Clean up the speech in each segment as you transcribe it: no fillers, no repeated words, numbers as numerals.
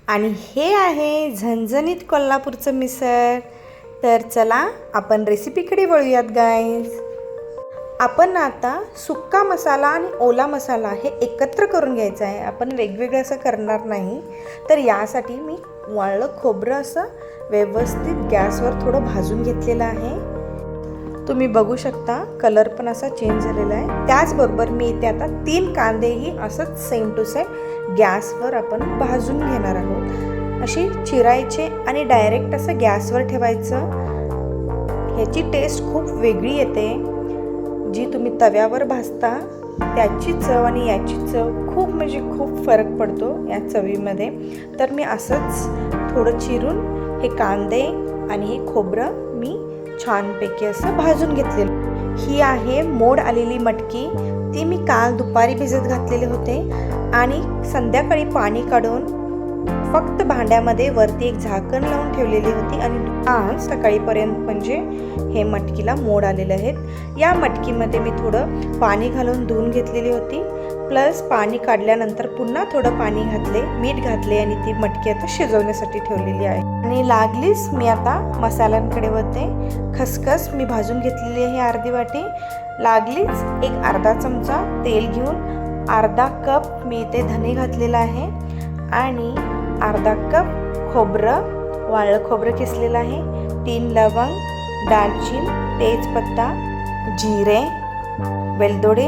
आणि हे आहे झणझणीत कोल्हापूरचं मिसळ. तर चला आपण रेसिपीकडे वळूयात गाईज. आपण आता सुक्का मसाला आणि ओला मसाला हे एकत्र करून घ्यायचं आहे. आपण वेगवेगळं असं करणार नाही. तर यासाठी मी वाळलं खोबरं असं व्यवस्थित गॅसवर थोडं भाजून घेतलेलं आहे. तुम्ही बघू शकता कलर पण असा चेंज झालेला आहे. त्याचबरोबर मी इथे आता 3 कांदेही असंच सेम टू सेम गॅसवर आपण भाजून घेणार आहोत. अशी चिरायचे आणि डायरेक्ट असं गॅसवर ठेवायचं. ह्याची टेस्ट खूप वेगळी येते. जी तुम्ही तव्यावर भाजता त्याची चव आणि याची चव खूप म्हणजे खूप फरक पडतो या चवीमध्ये. तर मी असंच थोडं चिरून हे कांदे आणि हे खोबरं मी छानपैकी असं भाजून घेतलेलं. ही आहे मोड आलेली मटकी. ती मी काल दुपारी भिजत घातलेले होते आणि संध्याकाळी पाणी काढून फक्त भांड्यामध्ये वरती एक झाकण लावून ठेवलेली होती आणि आज सकाळीपर्यंत म्हणजे हे मटकीला मोड आलेले आहेत. या मटकीमध्ये मी थोडं पाणी घालून धुवून घेतलेली होती. प्लस पाणी काढल्यानंतर पुन्हा थोडं पाणी घातले, मीठ घातले आणि ती मटकी आता शिजवण्यासाठी ठेवलेली आहे. आणि लागलीच मी आता मसाल्यांकडे वळते. खसखस मी भाजून घेतलेली आहे अर्धी वाटी. लागलीच एक अर्धा चमचा तेल घेऊन अर्धा कप मी इथे धने घातलेला आहे आणि अर्धा कप खोबरं, वाळलं खोबरं किसलेलं आहे. 3 लवंग, दालचीन, तेजपत्ता, जिरे, वेलदोडे,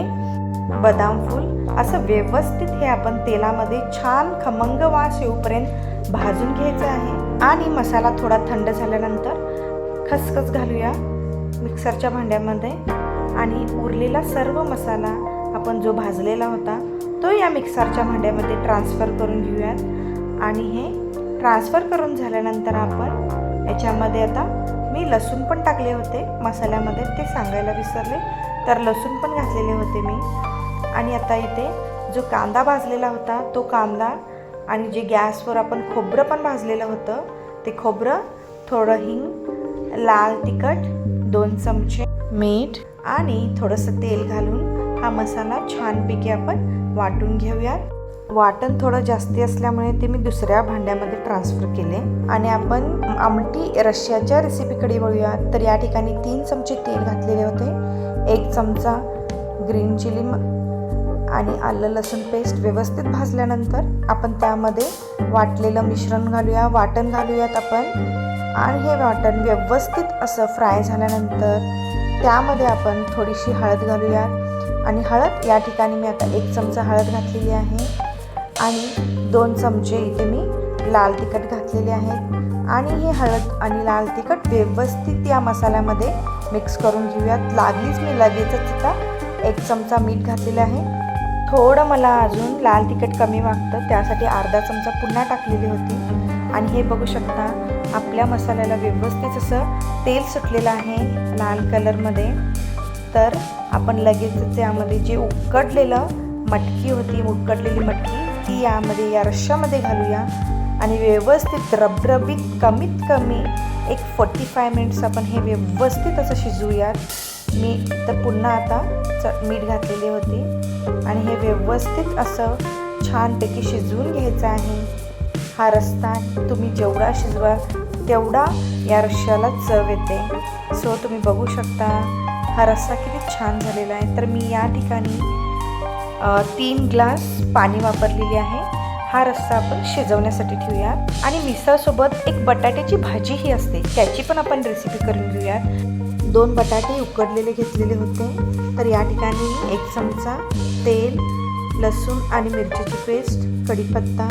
बदाम फूल असं व्यवस्थित हे आपण तेलामध्ये छान खमंग वास येऊपर्यंत भाजून घ्यायचं आहे. आणि मसाला थोडा थंड झाल्यानंतर खसखस घालूया मिक्सरच्या भांड्यामध्ये आणि उरलेला सर्व मसाला आपण जो भाजलेला होता तो या मिक्सरच्या भांड्यामध्ये ट्रान्सफर करून घेऊयात. आणि हे ट्रान्सफर करून झाल्यानंतर आपण याच्यामध्ये आता मी लसूण पण टाकले होते मसाल्यामध्ये, ते सांगायला विसरले. तर लसूण पण घातलेले होते मी. आणि आता इथे जो कांदा भाजलेला होता तो कांदा आणि जे गॅसवर आपण खोबरं पण भाजलेलं होतं ते खोबरं, थोडं हिंग, लाल तिखट, 2 चमचे मीठ आणि थोडंसं तेल घालून हा मसाला छानपैकी आपण वाटून घेऊयात. वाटण थोडं जास्ती असल्यामुळे ते मी दुसऱ्या भांड्यामध्ये ट्रान्सफर केले. आणि आपण आमटी रश्श्याच्या रेसिपीकडे वळूयात. तर या ठिकाणी 3 चमचे तेल घातलेले होते. 1 चमचा ग्रीन चिली आणि आलं लसूण पेस्ट व्यवस्थित भाजल्यानंतर आपण त्यामध्ये वाटलेलं मिश्रण घालूया, वाटण घालूयात आपण. आणि हे वाटण व्यवस्थित असं फ्राय झाल्यानंतर त्यामध्ये आपण थोडीशी हळद घालूयात. आणि हळद या ठिकाणी मी आता 1 चमचा हळद घातलेली आहे आणि 2 चमचे इथे मी लाल तिखट घातलेले आहेत. आणि हे हळद आणि लाल तिखट व्यवस्थित या मसाल्यामध्ये मिक्स करून घेऊयात. लागलीच मी लगेचच आता 1 चमचा मीठ घातलेलं आहे. थोडं मला अजून लाल तिखट कमी वाटतं त्यासाठी अर्धा चमचा पुन्हा टाकलेली होती. आणि हे बघू शकता आपल्या मसाल्याला व्यवस्थित असं तेल सुटलेलं आहे लाल कलरमध्ये. तर आपण लगेचच यामध्ये जे उकडलेलं मटकी होती, उकडलेली मटकी ती यामध्ये या रश्श्यामध्ये घालूया आणि व्यवस्थित रबरबीत कमीत कमी एक 45 मिनिट्स आपण हे व्यवस्थित असं शिजवूयात. मी तर पुन्हा आता मीठ घातलेली होती आणि हे व्यवस्थित असं छानपैकी शिजवून घ्यायचं आहे. हा रस्सा तुम्ही जेवढा शिजवा तेवढा या रश्श्याला चव येते. सो तुम्ही बघू शकता हा रस्सा किती छान झालेला आहे. तर मी या ठिकाणी 3 ग्लास पाणी वापरलेली आहे. हा रस्सा आपण शिजवण्यासाठी ठेवूया. आणि मिसळसोबत एक बटाट्याची भाजीही असते, त्याची पण आपण रेसिपी करून घेऊयात. 2 बटाटे उकडलेले घेतलेले होते. तर या ठिकाणी 1 चमचा तेल, लसूण आणि मिरचीची पेस्ट, कढीपत्ता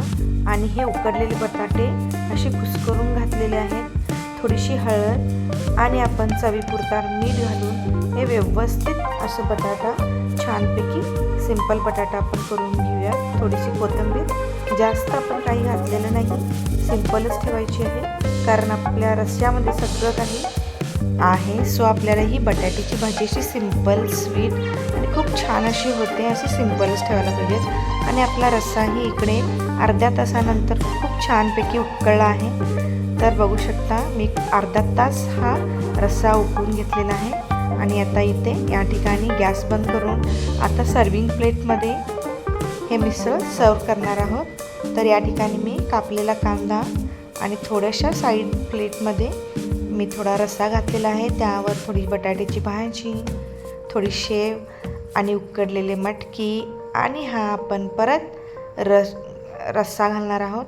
आणि हे उकडलेले बटाटे असे कुस्करून घातलेले आहेत. थोडीशी हळद आणि आपण चवीपुरता मीठ घालून हे व्यवस्थित असं बटाटा छानपैकी सिंपल बटाटा आपण करून घेऊया. थोडीशी कोथिंबीर, जास्त आपण काही घातलेलं नाही, सिंपलच ठेवायची आहे कारण आपल्या रस्स्यामध्ये सगळं काही आहे. सो आपल्याला ही बटाट्याची भाजी अशी सिंपल, स्वीट आणि खूप छान अशी होते. अशी सिंपलच ठेवायला पाहिजेत. आणि आपला रस्साही इकडे अर्ध्या तासानंतर खूप छानपैकी उकळला आहे. तर बघू शकता मी अर्धा तास हा रस्सा उकळून घेतलेला आहे. आणि आता इथे या ठिकाणी गॅस बंद करून आता सर्विंग प्लेटमध्ये हे मिसळ सर्व करणार आहोत. तर या ठिकाणी मी कापलेला कांदा आणि थोड्याशा साईड प्लेटमध्ये मी थोडा रस्सा घातलेला आहे. त्यावर थोडी बटाट्याची भाजी, थोडी शेव आणि उकडलेले मटकी आणि हा आपण परत रस्सा घालणार आहोत,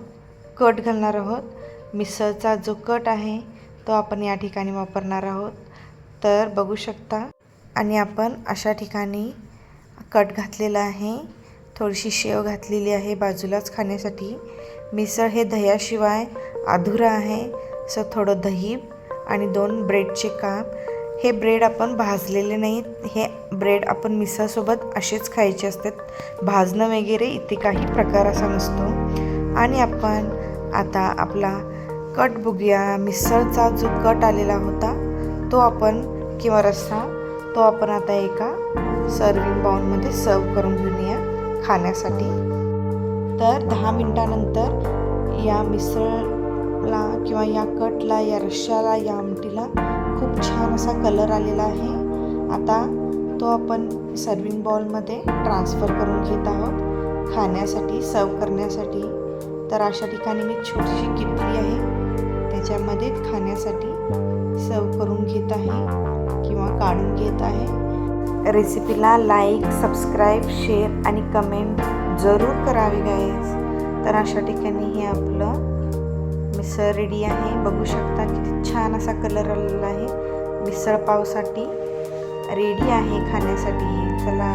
कट घालणार आहोत. मिसळचा जो कट आहे तो आपण या ठिकाणी वापरणार आहोत. तर बघू शकता. आणि आपण अशा ठिकाणी कट घातलेला आहे. थोडीशी शेव घातलेली आहे बाजूलाच खाण्यासाठी. मिसळ हे दह्याशिवाय अधुरा आहे. सो थोडं दही आणि 2 ब्रेडचे काप. हे ब्रेड आपण भाजलेले नाहीत. हे ब्रेड आपण मिसळसोबत असेच खायचे असतात. भाजणं वगैरे इथे काही प्रकार असा नसतो. आणि आपण आता आपला कट बघूया. मिसळचा जो कट आलेला होता तो आपण किंवा रस्सा तो आपण आता एका सर्विंग बाउलमध्ये सर्व करून घेऊया खाण्यासाठी. तर 10 मिनिटानंतर या मिसळला किंवा या कटला, या रश्श्याला, या आमटीला खूप छान असा कलर आलेला आहे. आता तो आपण सर्विंग बाउलमध्ये ट्रान्सफर करून घेत आहोत खाण्यासाठी, सर्व करण्यासाठी. तर अशा ठिकाणी मी छोटीशी किटली आहे त्याच्यामध्ये खाण्यासाठी सर्व करून घेत आहे किंवा काढून घेत आहे. रेसिपीला लाईक, सबस्क्राईब, शेअर आणि कमेंट जरूर करावी गाईज. तर अशा ठिकाणी हे आपलं मिसळ रेडी आहे. बघू शकता किती छान असा कलर आलेला आहे. मिसळ पावसाठी रेडी आहे खाण्यासाठी. चला.